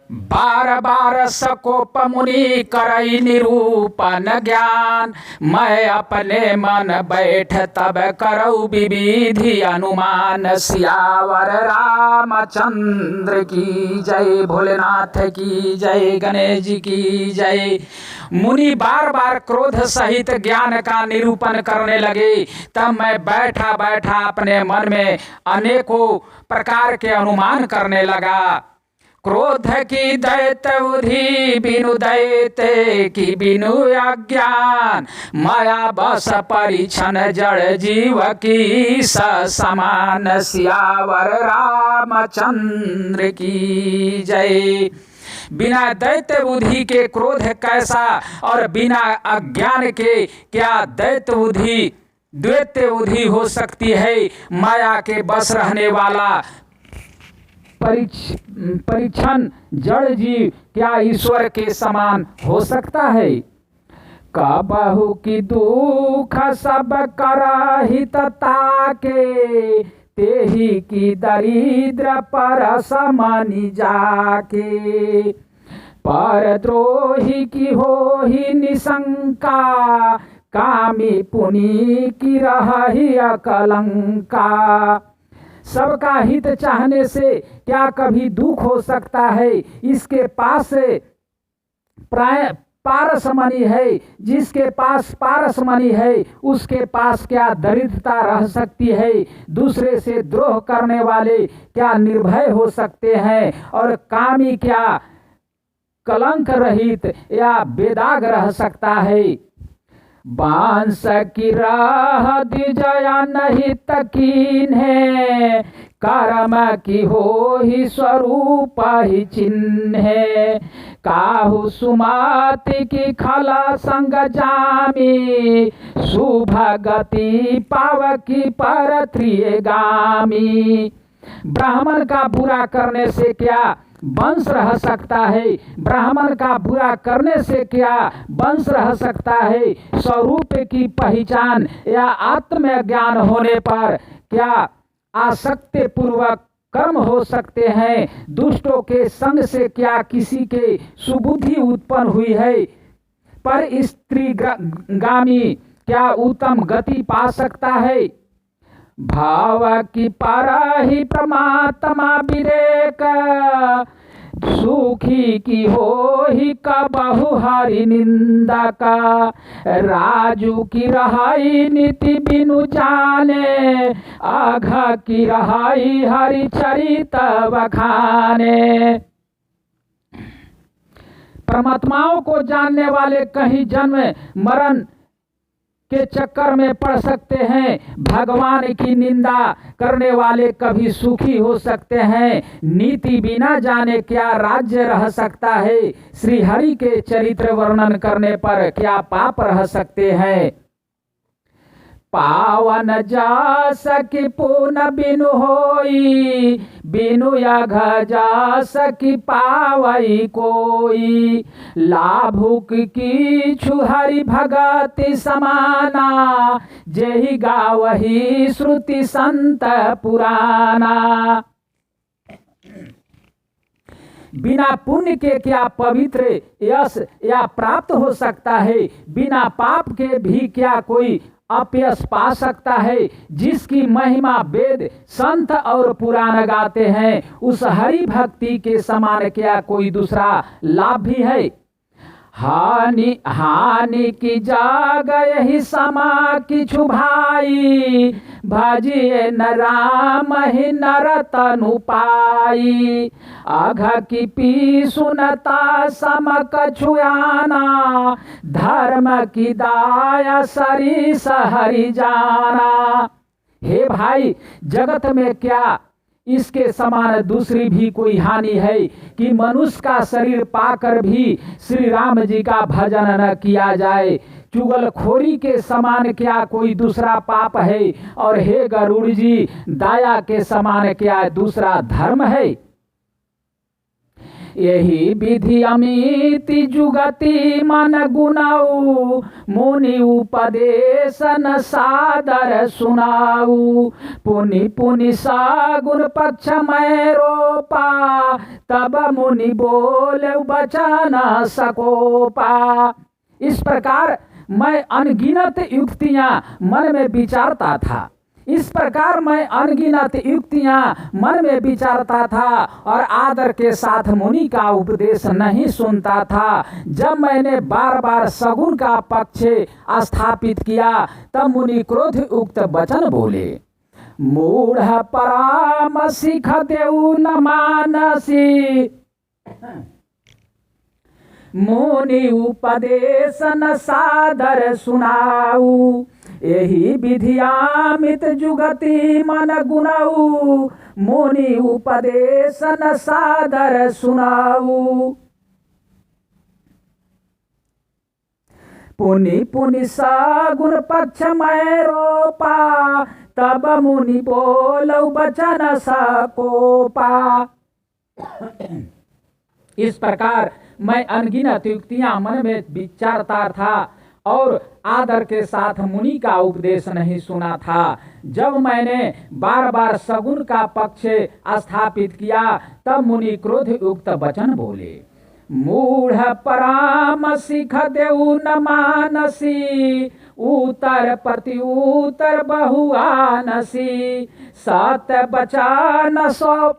बार बार सकोप मुनि करई निरूपण ज्ञान, मैं अपने मन बैठ तब करऊ विविधि अनुमान। सियावर रामचंद्र की जय, भोलेनाथ की जय, गणेश जी की जय। मुनि बार बार क्रोध सहित ज्ञान का निरूपण करने लगे। तब मैं बैठा बैठा अपने मन में अनेकों प्रकार के अनुमान करने लगा। क्रोध की दैत्य बुद्धि बिनु दैत्य की बिनु अज्ञान, माया बस परिछन जड़ जीव की समान। सियावर रामचंद्र की जय। बिना दैत्य बुद्धि के क्रोध कैसा, और बिना अज्ञान के क्या दैत्य बुद्धि द्वैत्य बुद्धि हो सकती है। माया के बस रहने वाला परिच्छन जड़ जीव क्या ईश्वर के समान हो सकता है। कबहु की दुख सब करहितता के, तेहि की दरिद्र पर समनि जाके। परद्रोही की हो ही निशंका, कामी पुनि की रही अकलंका। सबका हित चाहने से क्या कभी दुख हो सकता है। इसके पास पारसमणि है, जिसके पास पारसमणि है उसके पास क्या दरिद्रता रह सकती है। दूसरे से द्रोह करने वाले क्या निर्भय हो सकते हैं, और कामी क्या कलंक रहित या बेदाग रह सकता है। बांस की राह दिजया नहीं तकीन है, कर्म की हो ही स्वरूप ही चिन्ह। काहू सुमति की खला संग जामी, शुभ गति पाव की परत्रिय गामी। ब्राह्मण का बुरा करने से क्या वंश रह सकता है। ब्राह्मण का बुरा करने से क्या वंश रह सकता है। स्वरूप की पहचान या आत्म ज्ञान होने पर क्या आसक्ति पूर्वक कर्म हो सकते हैं। दुष्टों के संग से क्या किसी के सुबुद्धि उत्पन्न हुई है। पर स्त्रीगामी क्या उत्तम गति पा सकता है। भाव की पारा ही परमात्मा विवेक, सुखी की हो ही कबहु हरि निंदा का। राजू की रहाई नीति बिनु जाने, आघा की रहाई हरि चरित बखाने। परमात्माओं को जानने वाले कहीं जन्म मरण के चक्कर में पड़ सकते हैं। भगवान की निंदा करने वाले कभी सुखी हो सकते हैं। नीति बिना जाने क्या राज्य रह सकता है। श्री हरि के चरित्र वर्णन करने पर क्या पाप रह सकते हैं। पावन जा सकी पुन बिनु होई, बिनु याघ जा सकी पावई कोई। लाभुक की छुहरी भगति समाना, जेहि गावही श्रुति संत पुराना। बिना पुण्य के क्या पवित्र यश या प्राप्त हो सकता है। बिना पाप के भी क्या कोई अपयश पा सकता है। जिसकी महिमा वेद संत और पुराण गाते हैं, उस हरि भक्ति के समान क्या कोई दूसरा लाभ भी है। हानि की जाग यही समा किछु भाई, भजिए न राम ही नर तनु पाई। अघ की पी सुनता सम कछुआना, धर्म की दाया सरी सहरी जाना। हे भाई, जगत में क्या इसके समान दूसरी भी कोई हानि है कि मनुष्य का शरीर पाकर भी श्री राम जी का भजन न किया जाए। चुगलखोरी के समान क्या कोई दूसरा पाप है, और हे गरुड़ जी, दया के समान क्या दूसरा धर्म है। यही विधि अमिति जुगति मन गुनाऊ, मुनि उपदेशन सादर सुनाऊ। पुनि पुनि सागुन पक्ष में रोपा, तब मुनि बोले बचन सकोपा। इस प्रकार मैं अनगिनत युक्तियां मन में विचारता था। इस प्रकार मैं अनगिनत युक्तियां मन में विचारता था और आदर के साथ मुनि का उपदेश नहीं सुनता था। जब मैंने बार बार सगुन का पक्ष स्थापित किया तब मुनि क्रोध उक्त वचन बोले, मूढ़ परामर्शी खदेउ न मानसी, मुनि उपदेश न सादर सुनाऊ, यही विधियामित जुगति मन गुनाऊ, मुनि उपदेश न सादर सुनाऊ। पुनि पुनि सगुन पक्ष मैं रोपा, तब मुनि बोलऊ बचन सकोपा। इस प्रकार मैं अनगिनत युक्तियां मन में विचारता था और आदर के साथ मुनि का उपदेश नहीं सुना था। जब मैंने बार बार सगुन का पक्ष स्थापित किया तब मुनि क्रोध युक्त वचन बोले, मूढ़ परामर्शी खदेउ न मानसी, उत्तर प्रति उत्तर बहुआनसी, सत बचन स्व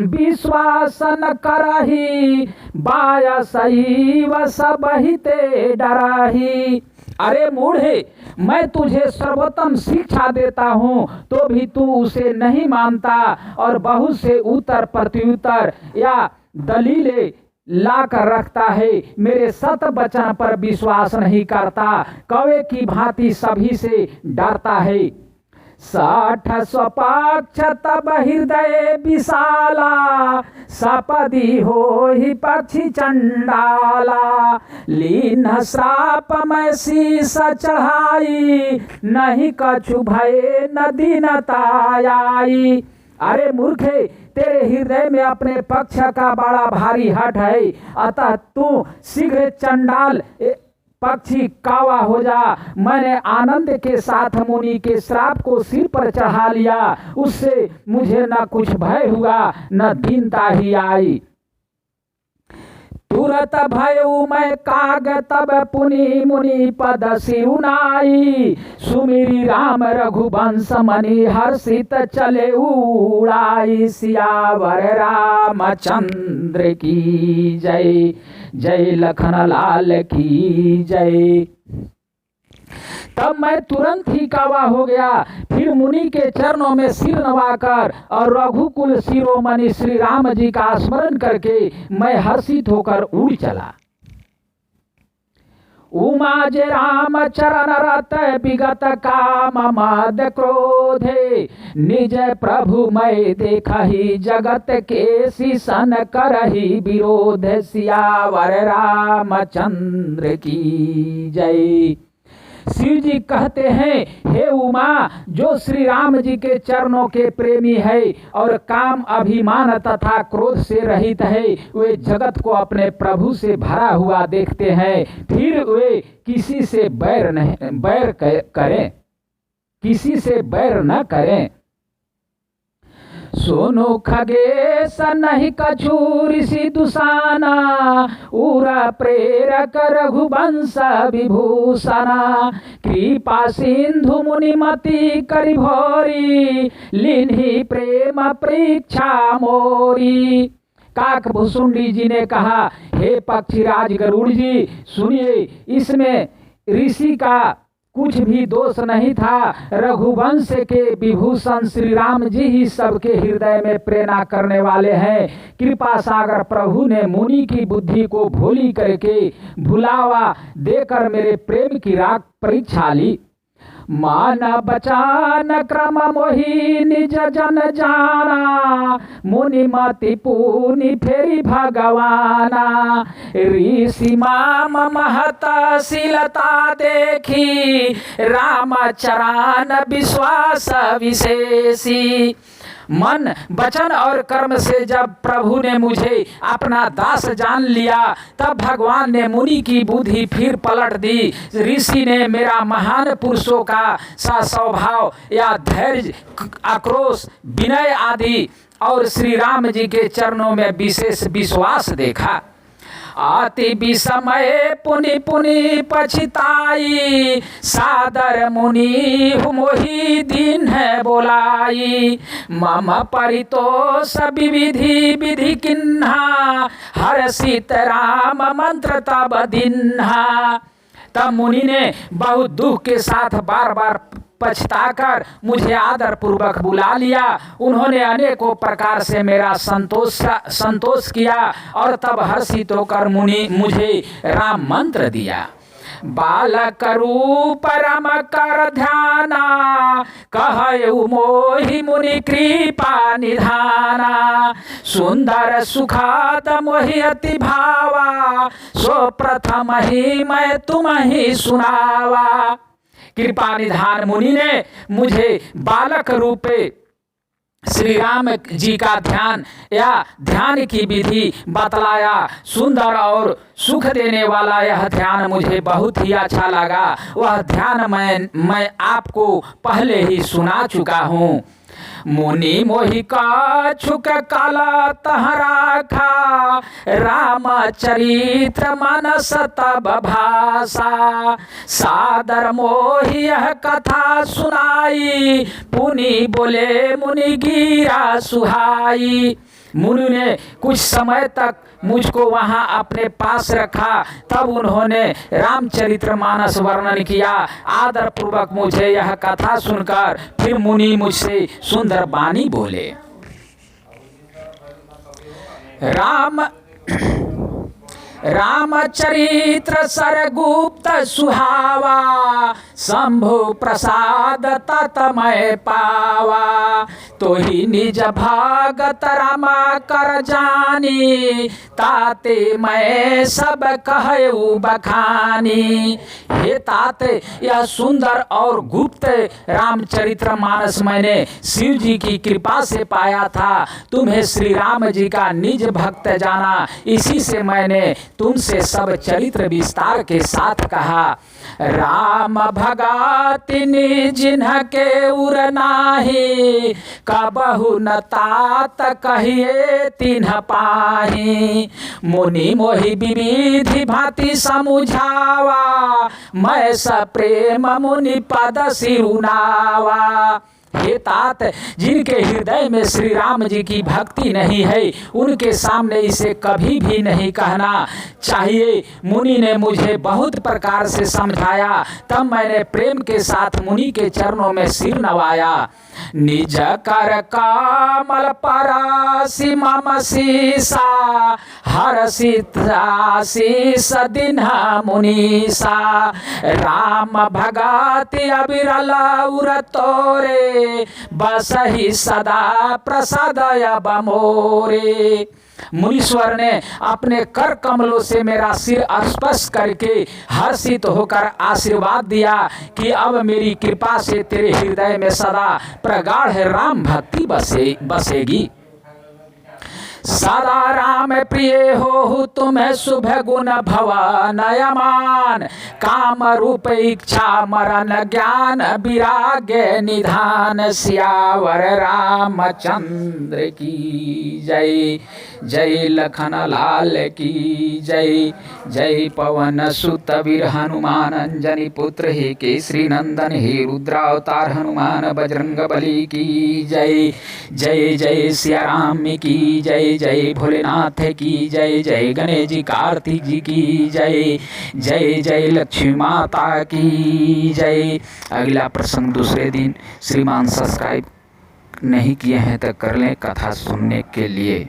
विश्वास न करही, बायसैव सबहिते डरही। अरे मूढ़े, मैं तुझे सर्वोत्तम शिक्षा देता हूँ तो भी तू उसे नहीं मानता और बहुत से उत्तर प्रत्युत्तर या दलीलें ला कर रखता है। मेरे सत वचन पर विश्वास नहीं करता, कौवे की भांति सभी से डरता है। साठ स्वपक्ष तब हृदय विशाला, सपदी हो ही पक्षी चंडाला, लीन श्राप में शीस चढ़ाई, नहीं कछु भय न दीनताई। अरे मूर्खे, तेरे हृदय में अपने पक्ष का बड़ा भारी हठ है, अतः तू शीघ्र चंडाल पक्षी कावा हो जा। मैंने आनंद के साथ मुनि के श्राप को सिर पर चढ़ा लिया, उससे मुझे न कुछ भय हुआ न दीनता ही आई। तुरत भयउ मैं काग तब पुनि मुनि पद सिरुनाई, सुमिरी राम रघुवंश मणि हर्षित चले उड़ाई, सियावर रामचंद्र की जय, जय लखन लाल की जय। तब मैं तुरंत ही कावा हो गया, फिर मुनि के चरणों में सिर नवाकर और रघुकुल शिरोमणि श्री राम जी का स्मरण करके मैं हर्षित होकर उड़ चला। उमा जे राम चरण रत विगत काम मद क्रोधे, निज प्रभु मैं देखहि जगत के शीसन करहि विरोध, सियावर रामचंद्र की जय। शिव जी कहते हैं, हे उमा, जो श्री राम जी के चरणों के प्रेमी है और काम अभिमान तथा क्रोध से रहित है, वे जगत को अपने प्रभु से भरा हुआ देखते हैं, फिर वे किसी से बैर करें, किसी से बैर न करें। सोनो खगेश नहीं कछु ऋषि दुसाना, उरा प्रेरक रघुवंश विभूषणा, कृपा सिंधु मुनिमति करि भोरी, लिन्हि प्रेम परीक्षा मोरी। काकभुसुंडी जी ने कहा, हे पक्षीराज गरुड़ जी, सुनिए, इसमें ऋषि का कुछ भी दोष नहीं था। रघुवंश के विभूषण श्री राम जी ही सबके हृदय में प्रेरणा करने वाले हैं। कृपा सागर प्रभु ने मुनि की बुद्धि को भोली करके भुलावा देकर मेरे प्रेम की राग परीक्षा ली। मान बचान क्रम मोहि निज जन जाना, मुनि मति पुनि फेरी भगवाना, ऋषि माम महत शीलता देखी, राम चरण विश्वास विशेषी। मन, वचन और कर्म से जब प्रभु ने मुझे अपना दास जान लिया, तब भगवान ने मुनि की बुद्धि फिर पलट दी। ऋषि ने मेरा महान पुरुषों का सा स्वभाव या धैर्य, आक्रोश, विनय आदि और श्री राम जी के चरणों में विशेष विश्वास देखा। अति विस्मय पुनि पुनि पछिताई, सादर मुनि मोहि दीन है बोलाई। मम परितोष विविधि विधि किन्हा, हर्षित राम मंत्र तब दिन्हा। तब मुनि ने बहुत दुख के साथ बार बार पछताकर मुझे आदर पूर्वक बुला लिया। उन्होंने अनेकों प्रकार से मेरा संतोष किया और तब हर्षित होकर मुनि मुझे राम मंत्र दिया। बालक रूप रम कर ध्याना, कहु मोहि मुनि कृपा निधाना। सुंदर सुखाद मोहि अति भावा, सो प्रथम ही मैं तुम ही सुनावा। कृपा निधान मुनि ने मुझे बालक रूपे श्री राम जी का ध्यान या ध्यान की विधि बतलाया। सुंदर और सुख देने वाला यह ध्यान मुझे बहुत ही अच्छा लगा। वह ध्यान मैं आपको पहले ही सुना चुका हूँ। मुनि मोहि का छुक काला तहरा खा, राम चरित्र मनस तब भाषा। सादर मोहि यह कथा सुनाई, पुनि बोले मुनि गिरा सुहाई। मुनि ने कुछ समय तक मुझको वहाँ अपने पास रखा। तब उन्होंने रामचरितमानस वर्णन किया। आदर पूर्वक मुझे यह कथा सुनकर फिर मुनि मुझसे सुंदर वाणी बोले। रामचरित्र सरगुप्त सुहावा, शंभु प्रसाद ततमय पावा। तो ही निज भागत रामा कर जानी, ताते मैं सब कहु बखानी। हे ताते, यह सुंदर और गुप्त रामचरितमानस मैंने शिव जी की कृपा से पाया था। तुम्हें श्री राम जी का निज भक्त जाना, इसी से मैंने तुमसे सब चरित्र विस्तार के साथ कहा। राम भगातिनि जिन्ह के उर नाही, कबहु न तात कहिए तिन्ह पाही। मुनि मोहि विविधि भांति समुझावा, मैं सप्रेम मुनि पद सिरुनावा। हे तात, जिनके हृदय में श्री राम जी की भक्ति नहीं है, उनके सामने इसे कभी भी नहीं कहना चाहिए। मुनि ने मुझे बहुत प्रकार से समझाया। तब मैंने प्रेम के साथ मुनि के चरणों में सिर नवाया। निज कर कमल परासी मम सीसा, हर्षित आशीष दिन्हा मुनीसा। राम भगति अविरल उर तोरे, बसहि सदा प्रसाद अब मोरे। मुनीश्वर ने अपने कर कमलों से मेरा सिर स्पर्श करके हर्षित होकर आशीर्वाद दिया कि अब मेरी कृपा से तेरे हृदय में सदा प्रगाढ़ राम भक्ति बसेगी। सदा राम प्रिय हो तुम्हें शुभ गुण भवनयमान, काम रूप इच्छा मरण ज्ञान विराग्य निधान। सियावर रामचंद्र की जय, जय लखन लाल की जय। जय पवन सुत वीर हनुमान, अंजनी पुत्र हे केसरी नंदन, हे रुद्रावतार हनुमान बजरंग बली की जय। जय जय सिया राम की जय, जय भोलेनाथ की जय। जय गणेश जी कार्तिक जी की जय। जय जय लक्ष्मी माता की जय। अगला प्रसंग दूसरे दिन। श्रीमान सब्सक्राइब नहीं किए हैं तो कर लें कथा सुनने के लिए।